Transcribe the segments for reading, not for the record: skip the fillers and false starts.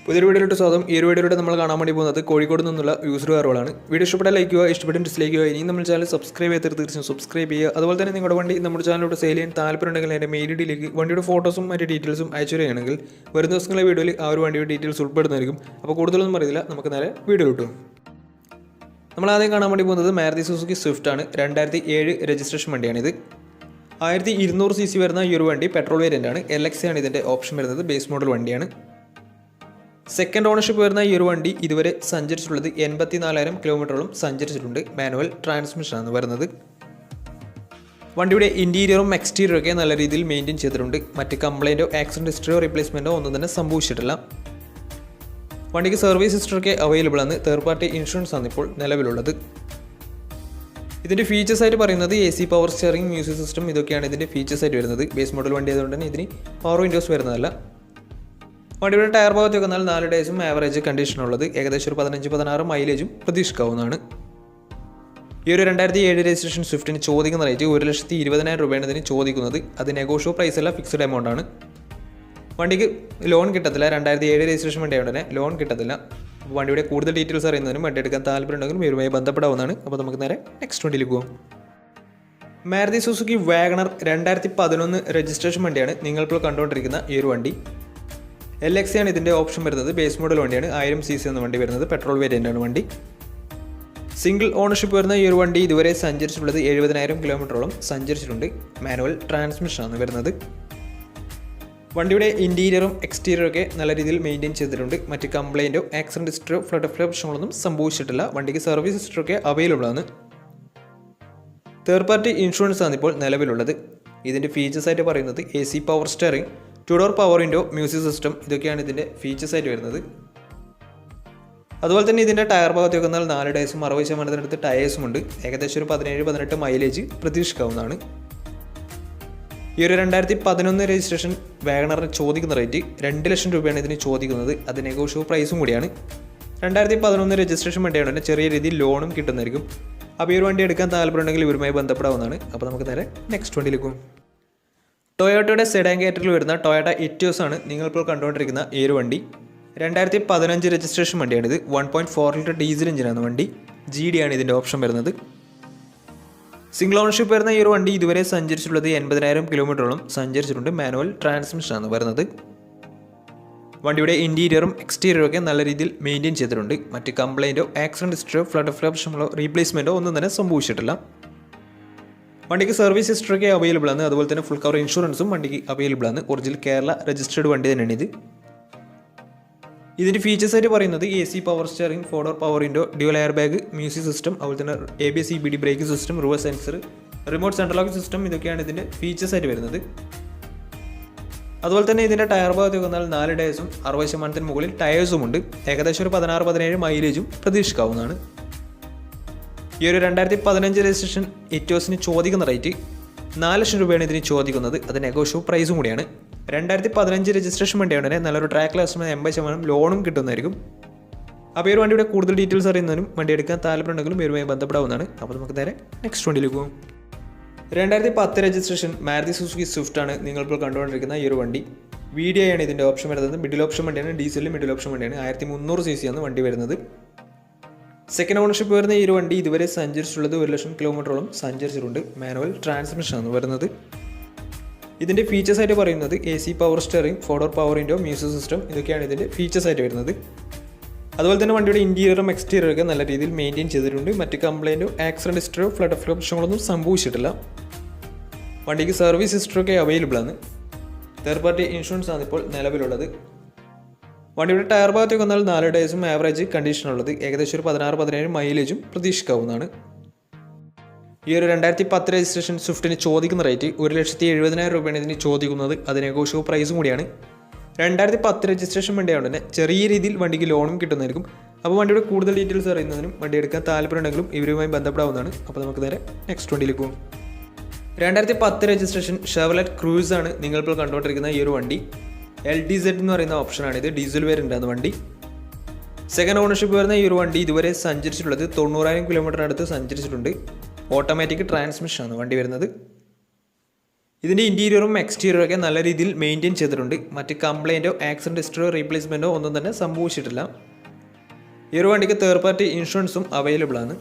പുതിയൊരു വീഡിയോയിലോട്ട് സ്വാഗതം. ഈ ഒരു വീഡിയോയിലൂടെ നമ്മൾ കാണാൻ വേണ്ടി പോകുന്നത് കോഴിക്കോട് നിന്നുള്ള യൂസർ കാറുകളാണ്. വീഡിയോ ഇഷ്ടപ്പെട്ടാൽ ലൈക്ക് ചെയ്യുക, ഇഷ്ടപ്പെട്ട ഡിസ്ലൈക്ക് ചെയ്യുക. ഇനി നമ്മൾ ചാനൽ സബ്സ്ക്രൈബ് ചെയ്ത് തീർച്ചയായും സബ്സ്ക്രൈബ് ചെയ്യുക. അതുപോലെ തന്നെ നിങ്ങളുടെ വണ്ടി നമ്മുടെ ചാനലിലൂടെ സെയിൽ ചെയ്യാൻ താല്പര്യമുണ്ടെങ്കിൽ എൻ്റെ മെയിൽ ഐഡിയിലേക്ക് വണ്ടിയുടെ ഫോട്ടോസും മറ്റ് ഡീറ്റെയിൽസും അയച്ചു തരികയാണെങ്കിൽ വരുന്ന ദിവസങ്ങളിലെ വീഡിയോയിൽ ആ ഒരു വണ്ടിയുടെ ഡീറ്റെയിൽസ് ഉൾപ്പെടുന്നതായിരിക്കും. അപ്പോൾ കൂടുതലൊന്നും അറിയില്ല, നമുക്ക് നേരെ വീഡിയോ കിട്ടും. നമ്മൾ ആദ്യം കാണാൻ വേണ്ടി പോകുന്നത് മാരുതി സുസുക്കി സ്വിഫ്റ്റ് ആണ്. 2007 രജിസ്ട്രേഷൻ വണ്ടിയാണിത്. 1200 cc വരുന്ന ഈ ഒരു വണ്ടി പെട്രോൾ വേരിയൻ്റ് ആണ്. LX ആണ് ഇതിൻ്റെ ഓപ്ഷൻ വരുന്നത്. ബേസ് മോഡൽ വണ്ടിയാണ്. സെക്കൻഡ് ഓണർഷിപ്പ് വരുന്ന ഈ ഒരു വണ്ടി ഇതുവരെ സഞ്ചരിച്ചിട്ടുള്ളത് 84,000 കിലോമീറ്ററോളം സഞ്ചരിച്ചിട്ടുണ്ട്. മാനുവൽ ട്രാൻസ്മിഷനാണ് വരുന്നത്. വണ്ടിയുടെ ഇൻറ്റീരിയറും എക്സ്റ്റീരിയറും ഒക്കെ നല്ല രീതിയിൽ മെയിൻറ്റെയിൻ ചെയ്തിട്ടുണ്ട്. മറ്റ് കംപ്ലൈൻറ്റോ ആക്സിഡൻറ്റ് ഹിസ്റ്ററിയോ റീപ്ലേസ്മെൻറ്റോ ഒന്നും തന്നെ സംഭവിച്ചിട്ടില്ല. വണ്ടിക്ക് സർവീസ് ഹിസ്റ്ററൊക്കെ അവൈലബിൾ ആണ്. തേർഡ് പാർട്ടി ഇൻഷുറൻസ് ആണ് ഇപ്പോൾ നിലവിലുള്ളത്. ഇതിൻ്റെ ഫീച്ചേഴ്സ് ആയിട്ട് പറയുന്നത് AC power steering, music system, ഇതൊക്കെയാണ് ഇതിൻ്റെ ഫീച്ചേഴ്സ് ആയിട്ട് വരുന്നത്. ബേസ് മോഡൽ വണ്ടി ആയതുകൊണ്ട് തന്നെ ഇതിന് പവർ വിൻഡോസ് വരുന്നതല്ല. വണ്ടിയുടെ ടയർ ഭാഗത്ത് വന്നാൽ 4 ഡേയ്സും ആവറേജ് കണ്ടീഷനുള്ളത്. ഏകദേശം ഒരു 15-16 മൈലേജും പ്രതീക്ഷിക്കാവുന്നതാണ്. ഈ ഒരു 2007 രജിസ്ട്രേഷൻ സ്വിഫ്റ്റിന് ചോദിക്കുന്ന റേറ്റ് 1,20,000 രൂപയാണ് ഇതിന് ചോദിക്കുന്നത്. അത് നെഗോഷ്യോ പ്രൈസ് അല്ല, ഫിക്സ്ഡ് എമൗണ്ട് ആണ്. വണ്ടിക്ക് ലോൺ കിട്ടത്തില്ല. 2007 രജിസ്ട്രേഷൻ വണ്ടി ആയതുകൊണ്ട് തന്നെ ലോൺ കിട്ടത്തില്ല. അപ്പോൾ വണ്ടിയുടെ കൂടുതൽ ഡീറ്റെയിൽസ് അറിയുന്നതിനും വണ്ടി എടുക്കാൻ താല്പര്യമുണ്ടെങ്കിലും ഇവരുമായി ബന്ധപ്പെടാവുന്നതാണ്. അപ്പോൾ നമുക്ക് നേരെ നെക്സ്റ്റ് വണ്ടിയിൽ പോകാം. മാരുതി സുസുക്കി വാഗണർ 2011 രജിസ്ട്രേഷൻ വണ്ടിയാണ് നിങ്ങളിപ്പോൾ കണ്ടുകൊണ്ടിരിക്കുന്ന ഈ ഒരു വണ്ടി. LX ആണ് ഇതിൻ്റെ ഓപ്ഷൻ വരുന്നത്. ബേസ് മോഡൽ വണ്ടിയാണ്. 1000 cc എന്ന വണ്ടി വരുന്നത്. പെട്രോൾ വേരിയൻ്റ് ആണ് വണ്ടി. സിംഗിൾ ഓണർഷിപ്പ് വരുന്ന ഈ ഒരു വണ്ടി ഇതുവരെ സഞ്ചരിച്ചിട്ടുള്ളത് 70,000 കിലോമീറ്ററോളം സഞ്ചരിച്ചിട്ടുണ്ട്. മാനുവൽ ട്രാൻസ്മിഷനാണ് വരുന്നത്. വണ്ടിയുടെ ഇൻറ്റീരിയറും എക്സ്റ്റീരിയറും ഒക്കെ നല്ല രീതിയിൽ മെയിൻറ്റെയിൻ ചെയ്തിട്ടുണ്ട്. മറ്റ് കംപ്ലൈൻറ്റോ ആക്സിഡൻറ്റ് ഹിസ്റ്ററോ ഫ്ലഡ് പ്രശ്നങ്ങളൊന്നും സംഭവിച്ചിട്ടില്ല. വണ്ടിക്ക് സർവീസ് ഹിസ്റ്ററൊക്കെ അവൈലബിൾ ആണ്. തേർഡ് പാർട്ടി ഇൻഷുറൻസ് ആണ് ഇപ്പോൾ നിലവിലുള്ളത്. ഇതിൻ്റെ ഫീച്ചേഴ്സ് ആയിട്ട് പറയുന്നത് AC power steering, 2 door power window, music system, ഇതൊക്കെയാണ് ഇതിൻ്റെ ഫീച്ചേഴ്സ് ആയിട്ട് വരുന്നത്. അതുപോലെ തന്നെ ഇതിൻ്റെ ടയർ ഭാഗത്ത് വന്നാൽ 4 ഡേയ്സും 60% ടയേഴ്സും ഉണ്ട്. ഏകദേശം ഒരു 17-18 മൈലേജ് പ്രതീക്ഷിക്കാവുന്നതാണ്. ഈ ഒരു 2011 രജിസ്ട്രേഷൻ വാഗണറിന് ചോദിക്കുന്ന റേറ്റ് 2 ലക്ഷം രൂപയാണ് ഇതിന് ചോദിക്കുന്നത്. അത് നെഗോഷ്യോ പ്രൈസും കൂടിയാണ്. 2011 രജിസ്ട്രേഷൻ വണ്ടിയാണ് തന്നെ ചെറിയ രീതിയിൽ ലോണും കിട്ടുന്നതായിരിക്കും. അപ്പോൾ ഈ ഒരു വണ്ടി എടുക്കാൻ താല്പര്യമുണ്ടെങ്കിൽ ഇവരുമായി ബന്ധപ്പെടാവുന്നതാണ്. അപ്പോൾ നമുക്ക് നേരെ നെക്സ്റ്റ് വണ്ടിയിലേക്ക് പോകും. ടൊയോട്ടയുടെ സെഡാൻ കാറ്റഗറിയിൽ വരുന്ന ടൊയോട്ട ഇറ്റിയോസ് ആണ് നിങ്ങളിപ്പോൾ കണ്ടുകൊണ്ടിരിക്കുന്ന ഈ ഒരു വണ്ടി. 2015 രജിസ്ട്രേഷൻ വണ്ടിയാണിത്. 1.4 ലിറ്റർ ഡീസൽ എഞ്ചിനാണ് വണ്ടി. GD ആണ് ഇതിൻ്റെ ഓപ്ഷൻ വരുന്നത്. സിംഗിൾ ഓണർഷിപ്പ് വരുന്ന ഈ ഒരു വണ്ടി ഇതുവരെ സഞ്ചരിച്ചിട്ടുള്ളത് 80,000 കിലോമീറ്ററോളം സഞ്ചരിച്ചിട്ടുണ്ട്. മാനുവൽ ട്രാൻസ്മിഷനാണ് വരുന്നത്. വണ്ടിയുടെ ഇൻറ്റീരിയറും എക്സ്റ്റീരിയറും ഒക്കെ നല്ല രീതിയിൽ മെയിൻറ്റെയിൻ ചെയ്തിട്ടുണ്ട്. മറ്റ് കംപ്ലൈൻറ്റോ ആക്സിഡൻറ്റ് ഹിസ്റ്ററിയോ ഫ്ലഡ് പ്രശ്നങ്ങളോ റീപ്ലേസ്മെൻറ്റോ ഒന്നും തന്നെ സംഭവിച്ചിട്ടില്ല. വണ്ടിക്ക് സർവീസ് ഹിസ്റ്ററൊക്കെ അവൈലബിൾ ആണ്. അതുപോലെ തന്നെ ഫുൾ കവർ ഇൻഷുറൻസും വണ്ടിക്ക് അവൈലബിൾ ആണ്. ഒറിജിനൽ കേരള രജിസ്റ്റേർഡ് വണ്ടി തന്നെയാണ് ഇത്. ഇതിൻ്റെ ഫീച്ചേഴ്സ് ആയിട്ട് പറയുന്നത് AC power steering, 4 door power window, dual air bag, music system, അതുപോലെ തന്നെ ABS EBD brake system, reverse sensor, remote central lock system, ഇതൊക്കെയാണ് ഇതിൻ്റെ ഫീച്ചേഴ്സ് ആയിട്ട് വരുന്നത്. അതുപോലെ തന്നെ ഇതിൻ്റെ ടയർ ഭാഗത്ത് വന്നാൽ 4 ഡേയ്സും 60% മുകളിൽ ടയേഴ്സും ഉണ്ട്. ഏകദേശം ഒരു 16-17 മൈലേജും പ്രതീക്ഷിക്കാവുന്നതാണ്. ഈ ഒരു 2015 രജിസ്ട്രേഷൻ ഇറ്റിയോസിന് ചോദിക്കുന്ന റേറ്റ് 4 ലക്ഷം രൂപയാണ് ഇതിന് ചോദിക്കുന്നത്. അത് നെഗോഷ്യോ പ്രൈസും കൂടിയാണ്. 2015 രജിസ്ട്രേഷൻ വണ്ടിയാണ് തന്നെ നല്ലൊരു ട്രാക്ക് ലാസ്റ്റ് 80% ലോണും കിട്ടുന്നതായിരിക്കും. അപ്പോൾ ഈ ഒരു വണ്ടിയുടെ കൂടുതൽ ഡീറ്റെയിൽസ് അറിയുന്നതിനും വണ്ടി എടുക്കാൻ താല്പര്യമുണ്ടെങ്കിലും ഇവരുമായി ബന്ധപ്പെടാവുന്നതാണ്. അപ്പോൾ നമുക്ക് നേരെ നെക്സ്റ്റ് വണ്ടിയിലേക്ക് പോകും. 2010 രജിസ്ട്രേഷൻ മാരുതി സുസുക്കി സ്വിഫ്റ്റ് ആണ് നിങ്ങളിപ്പോൾ കണ്ടുകൊണ്ടിരിക്കുന്ന ഈ ഒരു വണ്ടി. VDI ആണ് ഇതിൻ്റെ ഓപ്ഷൻ വരുന്നത്. മിഡിൽ ഓപ്ഷൻ വണ്ടിയാണ്. ഡീസലിൽ മിഡിൽ ഓപ്ഷൻ വണ്ടിയാണ്. 1300 cc ആണ് വണ്ടി വരുന്നത്. സെക്കൻഡ് ഓണർഷിപ്പ് വരുന്ന ഈ ഒരു വണ്ടി ഇതുവരെ സഞ്ചരിച്ചിട്ടുള്ളത് 1 ലക്ഷം കിലോമീറ്ററോളം സഞ്ചരിച്ചിട്ടുണ്ട്. മാനുവൽ ട്രാൻസ്മിഷനാണ് വരുന്നത്. ഇതിൻ്റെ ഫീച്ചേഴ്സ് ആയിട്ട് പറയുന്നത് AC power steering, 4 door power window, music system, ഇതൊക്കെയാണ് ഇതിൻ്റെ ഫീച്ചേഴ്സ് ആയിട്ട് വരുന്നത്. അതുപോലെ തന്നെ വണ്ടിയുടെ ഇൻറ്റീരിയറും എക്സ്റ്റീരിയറും ഒക്കെ നല്ല രീതിയിൽ മെയിൻറ്റെയിൻ ചെയ്തിട്ടുണ്ട്. മറ്റ് കംപ്ലൈൻറ്റോ ആക്സിഡൻറ്റ് ഹിസ്റ്ററിയോ ഫ്ലഡ് പ്രശ്നങ്ങളൊന്നും സംഭവിച്ചിട്ടില്ല. വണ്ടിക്ക് സർവീസ് ഹിസ്റ്ററൊക്കെ അവൈലബിൾ ആണ്. തേർഡ് പാർട്ടി ഇൻഷുറൻസ് ആണ് ഇപ്പോൾ നിലവിലുള്ളത്. വണ്ടിയുടെ ടയർ ഭാഗത്തേക്ക് വന്നാൽ 4 ഡേയ്സും ആവറേജ് കണ്ടീഷനുള്ളത്. ഏകദേശം ഒരു 16-17 മൈലേജും പ്രതീക്ഷിക്കാവുന്നതാണ്. ഈ ഒരു 2010 രജിസ്ട്രേഷൻ സ്വിഫ്റ്റിന് ചോദിക്കുന്ന റേറ്റ് 1,70,000 രൂപയാണ് ഇതിന് ചോദിക്കുന്നത്. അത് നെഗോഷ്യോ പ്രൈസും കൂടിയാണ്. 2010 രജിസ്ട്രേഷൻ വണ്ടിയായതുകൊണ്ട് തന്നെ ചെറിയ രീതിയിൽ വണ്ടിക്ക് ലോണും കിട്ടുന്നതായിരിക്കും. അപ്പോൾ വണ്ടിയുടെ കൂടുതൽ ഡീറ്റെയിൽസ് അറിയുന്നതിനും വണ്ടി എടുക്കാൻ താല്പര്യമുണ്ടെങ്കിലും ഇവരുമായി ബന്ധപ്പെടാവുന്നതാണ്. അപ്പോൾ നമുക്ക് നേരെ നെക്സ്റ്റ് വണ്ടിയിലേക്ക് പോകും. 2010 രജിസ്ട്രേഷൻ ഷെവർലെറ്റ് ക്രൂസ് ആണ് നിങ്ങളിപ്പോൾ കണ്ടുകൊണ്ടിരിക്കുന്ന ഈ ഒരു വണ്ടി. LDZ എന്ന് പറയുന്ന ഓപ്ഷനാണ് ഇത്. ഡീസൽ വേരിയൻ്റ് ആണ് വണ്ടി. സെക്കൻഡ് ഓണർഷിപ്പ് വരുന്ന ഈ ഒരു വണ്ടി ഇതുവരെ സഞ്ചരിച്ചിട്ടുള്ളത് 90,000 കിലോമീറ്റർ അടുത്ത് സഞ്ചരിച്ചിട്ടുണ്ട്. ഓട്ടോമാറ്റിക് ട്രാൻസ്മിഷനാണ് വണ്ടി വരുന്നത്. ഇതിൻ്റെ ഇൻറ്റീരിയറും എക്സ്റ്റീരിയറും ഒക്കെ നല്ല രീതിയിൽ മെയിൻറ്റെയിൻ ചെയ്തിട്ടുണ്ട്. മറ്റ് കംപ്ലൈൻറ്റോ ആക്സിഡൻറ്റ് ഹിസ്റ്ററിയോ റീപ്ലേസ്മെൻറ്റോ ഒന്നും തന്നെ സംഭവിച്ചിട്ടില്ല. ഈ ഒരു വണ്ടിക്ക് തേർഡ് പാർട്ടി ഇൻഷുറൻസും അവൈലബിൾ ആണ്.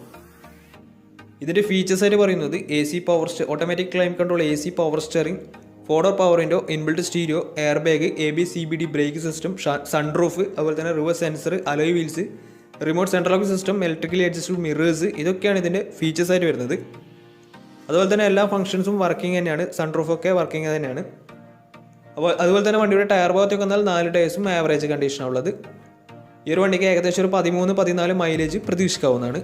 ഇതിൻ്റെ ഫീച്ചേഴ്സായിട്ട് പറയുന്നത് AC power automatic climate control, AC power steering, 4-door power window, inbuilt stereo, air bag, ABS CBD brake system, sunroof, അതുപോലെ തന്നെ reverse sensor, alloy wheels, remote central lock system, electrically adjustable mirrors, ഇതൊക്കെയാണ് ഇതിൻ്റെ ഫീച്ചേഴ്സായിട്ട് വരുന്നത്. അതുപോലെ തന്നെ എല്ലാ ഫംഗ്ഷൻസും working തന്നെയാണ്. സൺറൂഫൊക്കെ working തന്നെയാണ്. അപ്പോൾ അതുപോലെ തന്നെ വണ്ടിയുടെ ടയർ ഭാഗത്തൊക്കെ വന്നാൽ 4 ടയേഴ്സും ആവറേജ് കണ്ടീഷനാണ് ഉള്ളത്. ഈ ഒരു വണ്ടിക്ക് ഏകദേശം ഒരു 13-14 മൈലേജ് പ്രതീക്ഷിക്കാവുന്നതാണ്.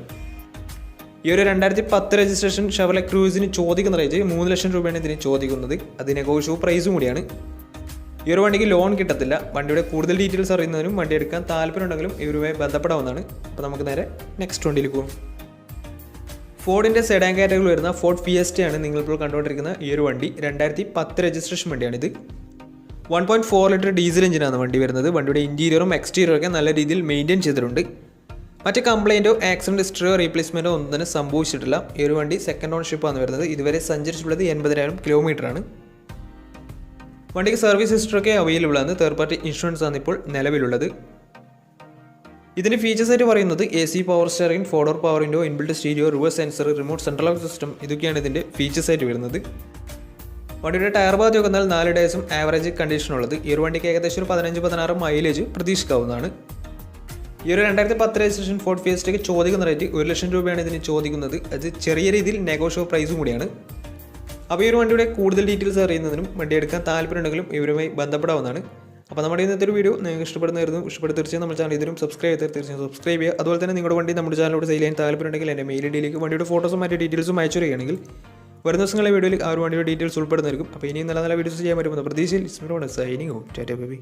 ഈ ഒരു 2010 രജിസ്ട്രേഷൻ ഷെവർലെ ക്രൂസിന് ചോദിക്കുന്ന റേഞ്ച് 3 ലക്ഷം രൂപയാണ് ഇതിന് ചോദിക്കുന്നത്. അത് നെഗോഷ്യബിൾ പ്രൈസും കൂടിയാണ്. ഈ ഒരു വണ്ടിക്ക് ലോൺ കിട്ടത്തില്ല. വണ്ടിയുടെ കൂടുതൽ ഡീറ്റെയിൽസ് അറിയുന്നതിനും വണ്ടി എടുക്കാൻ താല്പര്യമുണ്ടെങ്കിലും ഇവരുമായി ബന്ധപ്പെടാവുന്നതാണ്. അപ്പോൾ നമുക്ക് നേരെ നെക്സ്റ്റ് വണ്ടിയിൽ പോകും. ഫോർഡിൻ്റെ സെഡാൻ കാറ്റഗറിയിൽ വരുന്ന ഫോർഡ് ഫിയസ്റ്റയാണ് നിങ്ങളിപ്പോൾ കണ്ടുകൊണ്ടിരിക്കുന്ന ഈ ഒരു വണ്ടി. 2010 രജിസ്ട്രേഷൻ വണ്ടിയാണിത്. 1.4 ലിറ്റർ ഡീസൽ എഞ്ചിനാണ് വണ്ടി വരുന്നത്. വണ്ടിയുടെ ഇൻറ്റീരിയറും എക്സ്റ്റീരിയറും ഒക്കെ നല്ല രീതിയിൽ മെയിൻറ്റെയിൻ ചെയ്തിട്ടുണ്ട്. മറ്റ് കംപ്ലൈൻറ്റോ ആക്സിഡൻറ്റ് ഹിസ്റ്ററിയോ റീപ്ലേസ്മെൻറ്റോ ഒന്നും തന്നെ സംഭവിച്ചിട്ടില്ല. ഈ ഒരു വണ്ടി സെക്കൻഡ് ഓൺഷിപ്പാണ് വരുന്നത്. ഇതുവരെ സഞ്ചരിച്ചിട്ടുള്ളത് 80,000 കിലോമീറ്ററാണ്. വണ്ടിക്ക് സർവീസ് ഹിസ്റ്ററൊക്കെ അവൈലബിൾ ആണ്. തേർഡ് പാർട്ടി ഇൻഷുറൻസ് ആണ് ഇപ്പോൾ നിലവിലുള്ളത്. ഇതിൻ്റെ ഫീച്ചേഴ്സായിട്ട് പറയുന്നത് AC power steering, 4-door power window, inbuilt stereo, reverse sensor, remote central lock system, ഇതൊക്കെയാണ് ഇതിൻ്റെ ഫീച്ചേഴ്സായിട്ട് വരുന്നത്. വണ്ടിയുടെ ടയർ ഭാഗത്ത് വന്നാൽ 4 ടയേഴ്സും ആവറേജ് കണ്ടീഷനുള്ളത്. ഈ ഒരു വണ്ടിക്ക് ഏകദേശം ഒരു 15-16 മൈലേജ് പ്രതീക്ഷിക്കാവുന്നതാണ്. ഈ ഒരു 2010 രജിസ്ട്രേഷൻ ഫോർഡ് ഫിയസ്റ്റയ്ക്ക് ചോദിക്കുന്ന റേറ്റ് 1 ലക്ഷം രൂപയാണ് ഇതിന് ചോദിക്കുന്നത്. അത് ചെറിയ രീതിയിൽ നെഗോഷ്യബിൾ പ്രൈസും കൂടിയാണ്. അപ്പോൾ ഈ ഒരു വണ്ടിയുടെ കൂടുതൽ ഡീറ്റെയിൽസ് അറിയുന്നതിനും വണ്ടി എടുക്കാൻ താല്പര്യമുണ്ടെങ്കിലും ഇവരുമായി ബന്ധപ്പെടാവുന്നതാണ്. അപ്പോൾ നമ്മുടെ ഇന്നത്തെ ഒരു വീഡിയോ നിങ്ങൾക്ക് ഇഷ്ടപ്പെടുന്നതായിരുന്നു. തീർച്ചയായും നമ്മുടെ ചാനൽ ഇതിലും സബ്സ്ക്രൈബ് ചെയ്യുക. അതുപോലെ തന്നെ നിങ്ങളുടെ വണ്ടി നമ്മുടെ ചാനലോട് സെയിൽ ചെയ്യാൻ താല്പര്യമുണ്ടെങ്കിൽ എൻ്റെ മെയിൽ ഐഡിയിലേക്ക് വണ്ടിയുടെ ഫോട്ടോസും മറ്റു ഡീറ്റെയിൽസും അയച്ചു തരികയാണെങ്കിൽ വരുന്ന ദിവസങ്ങളിലെ വീഡിയോയിൽ ആ ഒരു വണ്ടിയുടെ ഡീറ്റെയിൽസ് ഉൾപ്പെടുന്നതായിരിക്കും. അപ്പോൾ ഇനിയും നല്ല നല്ല വീഡിയോസ് ചെയ്യാൻ പറ്റുമെന്ന് പ്രതീക്ഷയിൽ സൈനിങ് ടാറ്റാ ബൈ.